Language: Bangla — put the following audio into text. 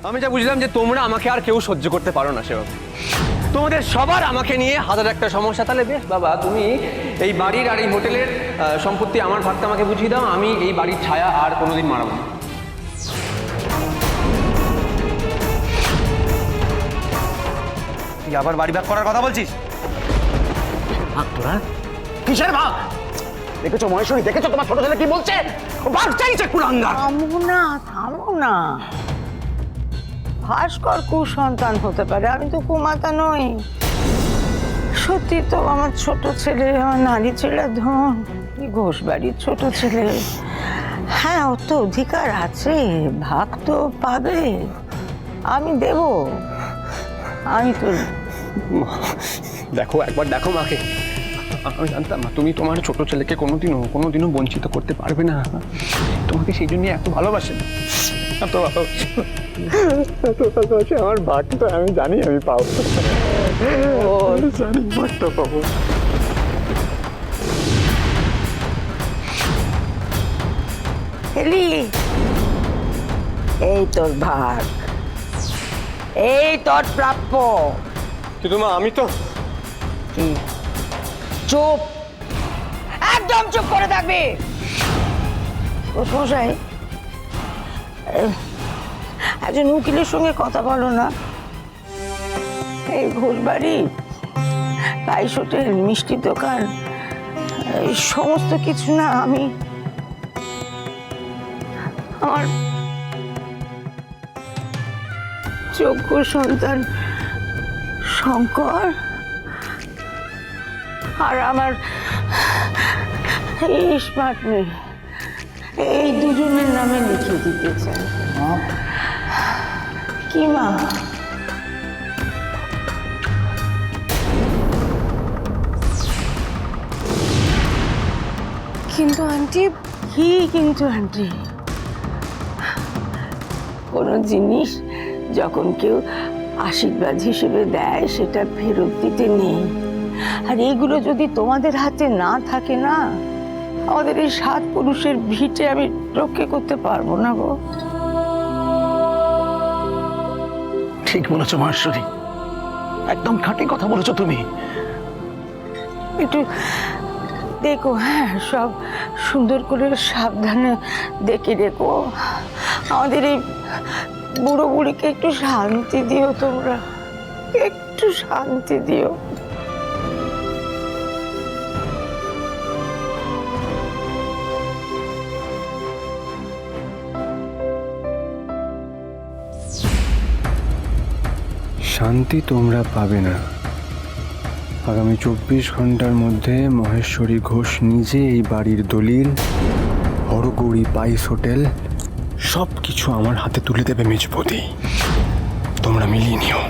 আমি যা বুঝলাম যে তোমরা আমাকে আর কেউ সহ্য করতে পারো না সেভাবে। তোমাদের সবার আমাকে নিয়ে হাজার একটা সমস্যা। তাহলে বেশ বাবা, তুমি এই বাড়ির আর এই হোটেলের সম্পত্তি আমার ভাগটা আমাকে বুঝিয়ে দাও। আমি এই বাড়ির ছায়া আর কোনোদিন মারাবো না। তুই আবার বাড়ি ভাগ করার কথা বলছিস? ভাগ তোরা? কিসের ভাগ? দেখেছো মহেশ্বরী, দেখেছো তোমার ছোট ছেলে কি বলছে? ও ভাগ চাইছে কুলাঙ্গার। থামো না। ভাস্কর কুসন্তান হতে পারে, আমি তো কুমাতা নই। সত্যি তো আমার ছোট ছেলে, আমার নারী ছেলে ধন, ঘোষ বাড়ির ছোট ছেলে। হ্যাঁ, ওর তো অধিকার আছে, ভাগ তো পাবে। আমি দেব, আমি তো। দেখো একবার দেখো মাকে। আমি জানতাম মা তুমি তোমার ছোট ছেলেকে কোনোদিনও বঞ্চিত করতে পারবে না। তোমাকে সেই জন্য এত ভালোবাসেন, এত ভালোবাসে। আমার ভাগটা আমি জানি আমি পাবো, জানি ভাগটা পাবো। এলি, এই তোর ভাগ, এই তোর প্রাপ্য। কিন্তু মা আমি তো চুপ, একদম চুপ করে থাকবি। মশাই, একজন উকিলের সঙ্গে কথা বলো না। এই ঘোষবাড়ি, পাইস হোটেল, মিষ্টির দোকান, এই সমস্ত কিছু না আমি আমার যোগ্য সন্তান শঙ্কর আর আমার এই স্মার্ট মেয়ে, এই দুজনের নামে লিখে দিতে চাই। কি মা? কিন্তু আন্টি, কি কিন্তু আন্টি? কোনো জিনিস যখন কেউ আশীর্বাদ হিসেবে দেয় সেটা ফেরত দিতে নেই। আর এইগুলো যদি তোমাদের হাতে না থাকে না, আমাদের এই 7 পুরুষের ভিটে আমি রক্ষা করতে পারবো না গো। ঠিক বলেছো মহেশ্বরী, একদম খাঁটি কথা বলেছো তুমি। একটু দেখো, হ্যাঁ, সব সুন্দর করে সাবধানে দেখে রেখো। আমাদের এই বুড়ো বুড়িকে একটু শান্তি দিও, তোমরা একটু শান্তি দিও। শান্তি তোমরা পাবে না। আগামী 24 ঘন্টার মধ্যে মহেশ্বরী ঘোষ নিজে এই বাড়ির দলিল, হরগৌরী পাইস হোটেল সব কিছু আমার হাতে তুলে দেবে মেজবৌদি। তোমরা মিলিয়ে নিও।